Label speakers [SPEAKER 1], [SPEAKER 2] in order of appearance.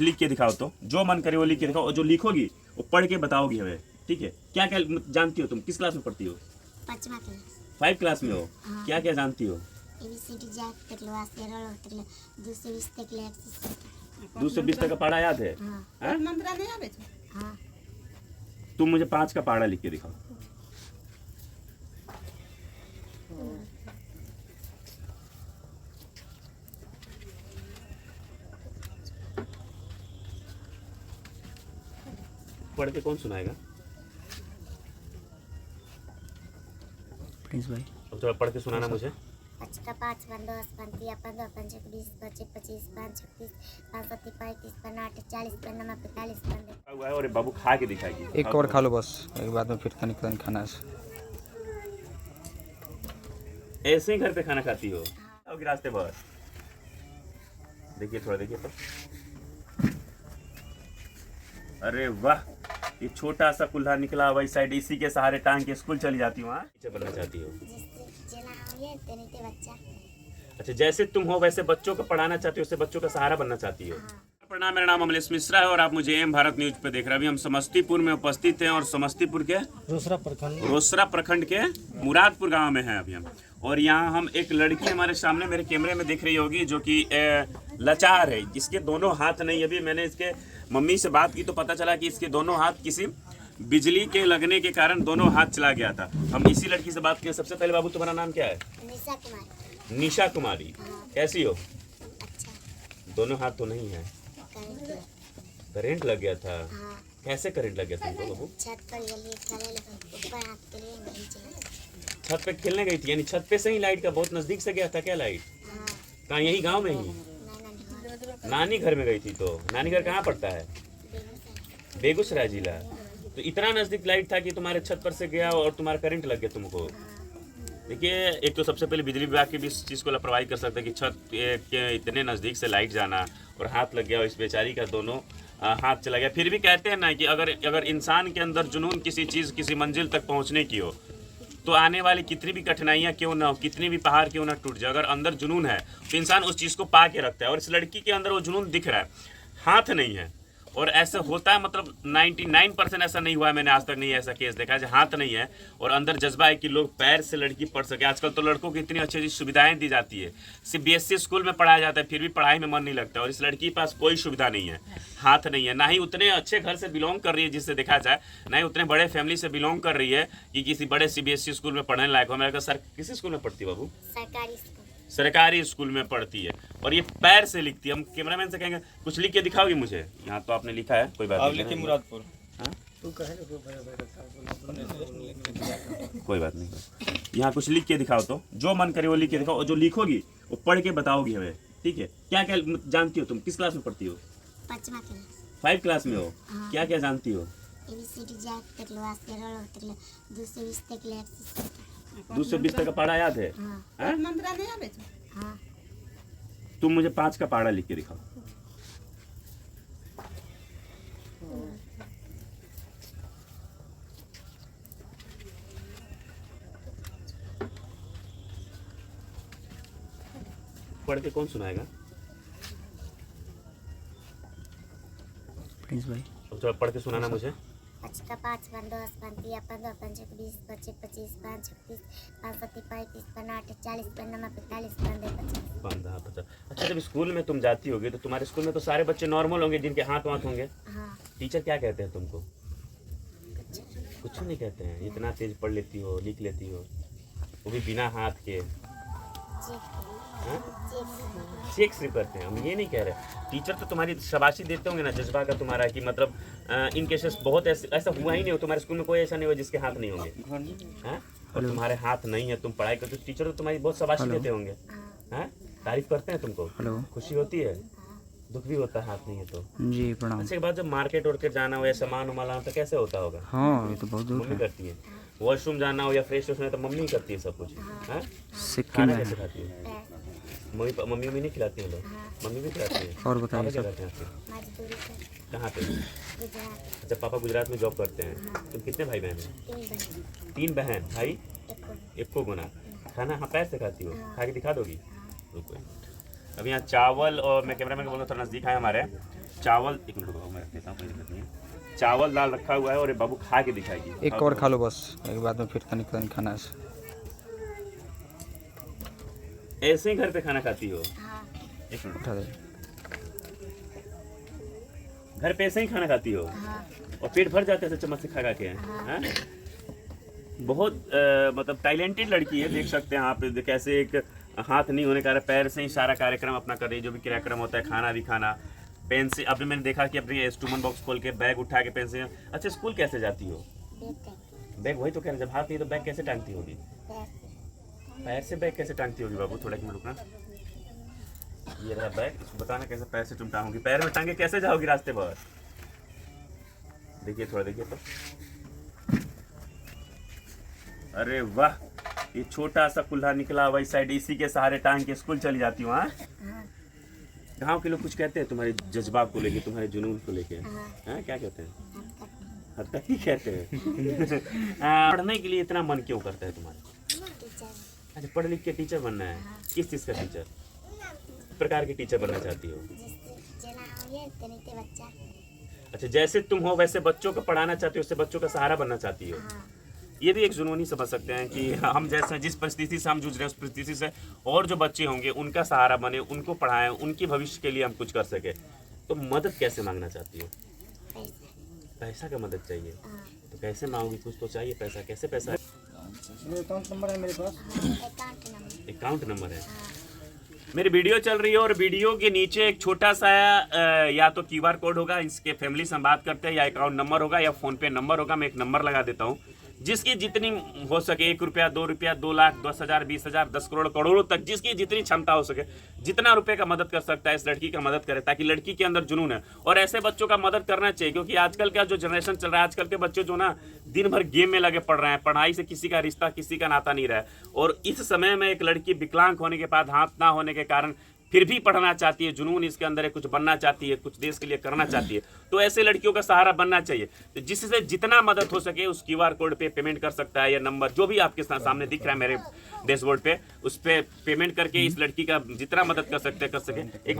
[SPEAKER 1] लिख के दिखाओ, तो जो मन करे वो लिख के दिखाओ, और जो लिखोगी वो पढ़ के बताओगी हमें, ठीक है? क्या क्या जानती हो तुम? किस क्लास में पढ़ती हो?
[SPEAKER 2] 5वां क्लास।
[SPEAKER 1] 5 क्लास में हो?
[SPEAKER 2] हाँ।
[SPEAKER 1] क्या क्या जानती हो?
[SPEAKER 2] ABCD जात तक लो, आस्तेरल तक लो, 2 से 20 तक ले,
[SPEAKER 1] 2 से 20 तक का पढ़ा याद है?
[SPEAKER 2] हाँ।
[SPEAKER 1] हैं?
[SPEAKER 3] मंत्रा नहीं आवे छे?
[SPEAKER 2] हाँ।
[SPEAKER 1] तुम मुझे 5 का पढ़ा लिख के दिखाओ। पढ़ के कौन सुनाएगा?
[SPEAKER 4] प्रिंस भाई
[SPEAKER 1] अब थोड़ा पढ़ के सुनाना मुझे।
[SPEAKER 2] 5 का 5 5 10 5 3 15 5 20 25 25 5 36 5 7 35 58 40 59 45 50।
[SPEAKER 1] हुआ है, और ये बाबू खा के दिखाएगी।
[SPEAKER 4] एक और खा लो बस, एक बाद में फिर तनिक खाना है।
[SPEAKER 1] ऐसे ही घर पे खाना खाती हो? आओ रास्ते पर देखिए, थोड़ा देखिए पर। अरे वाह, ये छोटा सा कुल्हा निकला वही साइड, इसी के सहारे टांग के स्कूल चली जाती हूँ। टीचर बनना चाहती हो?
[SPEAKER 2] जना हो ये तेरे ते बच्चा।
[SPEAKER 1] अच्छा, जैसे तुम हो वैसे बच्चों को पढ़ाना चाहती हो, उससे बच्चों का सहारा बनना चाहती हो। प्रणाम, मेरा नाम अमलेश मिश्रा है और आप मुझे एम भारत न्यूज पे देख रहे हैं। अभी हम समस्तीपुर में उपस्थित हैं और समस्तीपुर के रोसड़ा प्रखंड के मुरादपुर गांव में हैं अभी हम। और यहाँ हम एक लड़की हमारे सामने मेरे कैमरे में दिख रही होगी जो कि लाचार है, जिसके दोनों हाथ नहीं। अभी मैंने इसके मम्मी से बात की तो पता चला कि इसके दोनों हाथ किसी बिजली के लगने के कारण दोनों हाथ चला गया था। हम इसी लड़की से बात किए। सबसे पहले बाबू, तुम्हारा नाम क्या है?
[SPEAKER 2] निशा कुमार।
[SPEAKER 1] निशा कुमारी। कैसी हो?
[SPEAKER 2] अच्छा।
[SPEAKER 1] दोनों हाथ तो नहीं है, करंट लग गया था।
[SPEAKER 2] हाँ।
[SPEAKER 1] कैसे करंट लग गया तुमको बाबू?
[SPEAKER 2] छत पर गली चले लगे, ऊपर हाथ के लिए नहीं चला।
[SPEAKER 1] छत पे खेलने गई थी? यानी छत पे से ही लाइट का बहुत नजदीक से गया था क्या लाइट?
[SPEAKER 2] हाँ।
[SPEAKER 1] कहाँ, यही गांव में ही?
[SPEAKER 2] नाना
[SPEAKER 1] नानी घर में गई थी। तो नानी घर कहाँ पड़ता है? बेगूसराय जिला। तो इतना नजदीक लाइट था कि तुम्हारे छत पर से गया और तुम्हारा करंट लग गया तुमको। देखिए, एक तो सबसे पहले बिजली विभाग की भी इस चीज़ को लापरवाही कर सकते हैं कि छत के इतने नज़दीक से लाइट जाना और हाथ लग गया और इस बेचारी का दोनों हाथ चला गया। फिर भी कहते हैं ना कि अगर इंसान के अंदर जुनून किसी चीज़, किसी मंजिल तक पहुंचने की हो, तो आने वाली कितनी भी कठिनाइयाँ क्यों ना हो, कितनी भी पहाड़ क्यों ना टूट जाए, अगर अंदर जुनून है तो इंसान उस चीज़ को पा के रखता है। और इस लड़की के अंदर वो जुनून दिख रहा है, हाथ नहीं है। और ऐसा होता है, मतलब 99% ऐसा नहीं हुआ है, मैंने आज तक नहीं ऐसा केस देखा है जहाँ हाथ नहीं है और अंदर जज्बा है कि लोग पैर से लड़की पढ़ सके। आजकल तो लड़कों को इतनी अच्छी अच्छी सुविधाएं दी जाती है, CBSE स्कूल में पढ़ाया जाता है, फिर भी पढ़ाई में मन नहीं लगता। और इस लड़की के पास कोई सुविधा नहीं है, हाथ नहीं है, ना ही उतने अच्छे घर से बिलोंग कर रही है जिससे देखा जाए, ना ही उतने बड़े फैमिली से बिलोंग कर रही है कि किसी बड़े CBSE स्कूल में पढ़ने लायक हो। मेरे सर किसी स्कूल में पढ़ती है बाबू?
[SPEAKER 2] सरकारी स्कूल।
[SPEAKER 1] सरकारी स्कूल में पढ़ती है और ये पैर से लिखती है। हम कैमरामैन से कहेंगे कुछ लिख के दिखाओगी मुझे? यहाँ तो आपने लिखा है, कोई बात नहीं। लिखिए मुरादपुर। हाँ, कोई बात नहीं। यहाँ कुछ लिख के दिखाओ, तो जो मन करे वो लिख के दिखाओ, और जो लिखोगी वो पढ़ के बताओगी हमें, ठीक है? क्या क्या जानती हो तुम? किस क्लास में पढ़ती हो?
[SPEAKER 2] 5वां क्लास।
[SPEAKER 1] 5 क्लास में हो?
[SPEAKER 2] हाँ।
[SPEAKER 1] क्या क्या जानती हो?
[SPEAKER 2] ABCD जात तक लो, आस्तेरल तक लो, 2 से 20 तक ले,
[SPEAKER 1] 2 से 20 तक का पढ़ा याद है?
[SPEAKER 2] हाँ।
[SPEAKER 1] हैं?
[SPEAKER 3] मंत्रा नहीं आवे छे?
[SPEAKER 2] हाँ।
[SPEAKER 1] तुम मुझे 5 का पढ़ा लिख के दिखाओ। पढ़ के कौन सुनाएगा?
[SPEAKER 4] प्रिंस भाई
[SPEAKER 1] अब थोड़ा पढ़ के सुनाना मुझे।
[SPEAKER 2] 5 का 5 5 10 5 3 15 5 20 25 25 5 36 5 7 35 58 40 59 45 50
[SPEAKER 1] 50। अच्छा, जब स्कूल में तुम जाती होगी तो तुम्हारे स्कूल में तो सारे बच्चे नॉर्मल होंगे जिनके हाथ वाथ होंगे।
[SPEAKER 2] हाँ।
[SPEAKER 1] टीचर क्या कहते हैं तुमको? कुछ नहीं कहते हैं? इतना तेज पढ़ लेती हो, लिख लेती हो, वो भी बिना हाथ के। चेक सिर्फ करते हैं। हम ये नहीं कह रहे, टीचर तो तुम्हारी शाबाशी देते होंगे ना, जज्बा का तुम्हारा कि मतलब इन केसेस बहुत ऐसा हुआ ही नहीं हो तुम्हारे स्कूल में, कोई ऐसा नहीं हुआ जिसके हाथ नहीं होंगे। हैं? और तुम्हारे हाथ नहीं है, तुम पढ़ाई करते हो, टीचर तो तुम्हारी बहुत शाबाशी देते होंगे, हैं? तारीफ करते हैं तुमको, खुशी होती है, दुख भी होता है हाथ नहीं है तो।
[SPEAKER 4] जी प्रणाम।
[SPEAKER 1] अच्छे के बाद जब मार्केट वार्केट जाना हो या सामान उमान लाना तो कैसे होता होगा?
[SPEAKER 4] हाँ, ये तो बहुत दुख
[SPEAKER 1] मम्मी
[SPEAKER 4] है।
[SPEAKER 1] करती है। वॉशरूम जाना हो या फ्रेश होना तो मम्मी करती है सब कुछ। हैं?
[SPEAKER 4] सिक्किम
[SPEAKER 1] खाना
[SPEAKER 4] में
[SPEAKER 1] कैसे खाती है? मम्मी नहीं खिलाती हैं लोग? मम्मी भी खिलाती है।
[SPEAKER 4] और बताइए
[SPEAKER 1] पापा क्या
[SPEAKER 4] सब।
[SPEAKER 1] करते हैं आपके?
[SPEAKER 2] मजदूरी कर
[SPEAKER 1] कहाँ पे?
[SPEAKER 2] गुजरात।
[SPEAKER 1] अच्छा, पापा गुजरात में जॉब करते हैं। तुम कितने भाई बहन हैं?
[SPEAKER 2] 3 बहन।
[SPEAKER 1] 3 बहन, भाई
[SPEAKER 2] 1 को।
[SPEAKER 1] 1 को गुना। खाना हाँ पैर से खाती हो? खा के दिखा दोगी? रुको, अभी यहाँ चावल, और मैं कैमरा मैन को बोलूँ थोड़ा नज़दीक आए हमारे, चावल, एक मिनट रुको मैं रख देता हूँ, कोई दिक्कत नहीं है। चावल दाल रखा हुआ है और ये बाबू खा के दिखाएगी।
[SPEAKER 4] एक और खा लो बस, एक बाद में फिर तनिक खाना है।
[SPEAKER 1] ऐसे ही घर पे खाना खाती हो?
[SPEAKER 2] हाँ।
[SPEAKER 1] एक मिनट,
[SPEAKER 4] उठा दे।
[SPEAKER 1] घर पे ऐसे ही खाना खाती हो
[SPEAKER 2] हाँ।
[SPEAKER 1] और पेट भर जाता है ऐसे चम्मच से खा खा के? हाँ? बहुत मतलब टैलेंटेड लड़की है, देख सकते हैं आप कैसे एक हाथ नहीं होने के कारण पैर से ही सारा कार्यक्रम अपना कर रही है, जो भी कार्यक्रम होता है, खाना भी खाना, पेन से। अभी मैंने देखा कि अपनी स्टूमन बॉक्स खोल के बैग उठा के पेन से। अच्छा, स्कूल कैसे जाती हो? बैग, वही तो कह रहे, जब हाथ नहीं तो बैग कैसे टांगती होगी? पैर से बैग कैसे टांगती होगी बाबू? थोड़ा एक मिनट रुकना, ये रहा बैग, इसको बताना कैसे पैर से तुम टांगोगी? पैर में टांगे कैसे जाओगी रास्ते पर? देखिए थोड़ा, देखिए तो, अरे वाह, ये छोटा सा कुल्हा निकला हुआ इस साइड, इसी के सहारे टांग के स्कूल चली जाती हूँ। हाँ, गाँव के लोग कुछ कहते हैं तुम्हारे जज्बात को लेके, तुम्हारे जुनून को लेके? हाँ, क्या कहते हैं? हरकत ही कहते हैं। पढ़ने के लिए इतना मन क्यों करता है तुम्हारा? अच्छा, पढ़ लिख के टीचर बनना है? किस चीज़ का टीचर? प्रकार के टीचर बनना चाहती हो? अच्छा, जैसे तुम हो वैसे बच्चों को पढ़ाना चाहती हो, उससे बच्चों का सहारा बनना चाहती हो? ये भी एक जुनून ही समझ सकते हैं कि हम जैसे जिस परिस्थिति से हम जूझ रहे हैं उस परिस्थिति से और जो बच्चे होंगे उनका सहारा बने, उनको पढ़ाएं, उनके भविष्य के लिए हम कुछ कर सके। तो मदद कैसे मांगना चाहती हो? पैसा का मदद चाहिए? तो कैसे मांगोगी? कुछ तो चाहिए पैसा, कैसे पैसा?
[SPEAKER 4] अकाउंट नंबर है मेरे पास।
[SPEAKER 1] अकाउंट नंबर है? मेरी वीडियो चल रही है और वीडियो के नीचे एक छोटा सा या तो QR कोड होगा, इसके फैमिली से हम बात करते हैं, या अकाउंट नंबर होगा या फ़ोन पे नंबर होगा। मैं एक नंबर लगा देता हूँ, जिसकी जितनी हो सके, 1 रुपया, 2 रुपया, 2 लाख, 10,000, 20,000, 10 करोड़, करोड़ों तक, जिसकी जितनी क्षमता हो सके, जितना रुपए का मदद कर सकता है इस लड़की का मदद करे, ताकि लड़की के अंदर जुनून है। और ऐसे बच्चों का मदद करना चाहिए, क्योंकि आजकल का जो जनरेशन चल रहा है, आजकल के बच्चे जो ना दिन भर गेम में लगे पड़ रहे हैं, पढ़ाई से किसी का रिश्ता, किसी का नाता नहीं रहा है। और इस समय में एक लड़की विकलांग होने के बाद, हाथ ना होने के कारण फिर भी पढ़ना चाहती है, जुनून इसके अंदर है, कुछ बनना चाहती है, कुछ देश के लिए करना चाहती है, तो ऐसे लड़कियों का सहारा बनना चाहिए। तो जिससे जितना मदद हो सके उस QR कोड पे पेमेंट कर सकता है, या नंबर जो भी आपके सामने दिख रहा है मेरे डैशबोर्ड पे, उस पर पेमेंट करके इस लड़की का जितना मदद कर सकते हैं कर सके। एक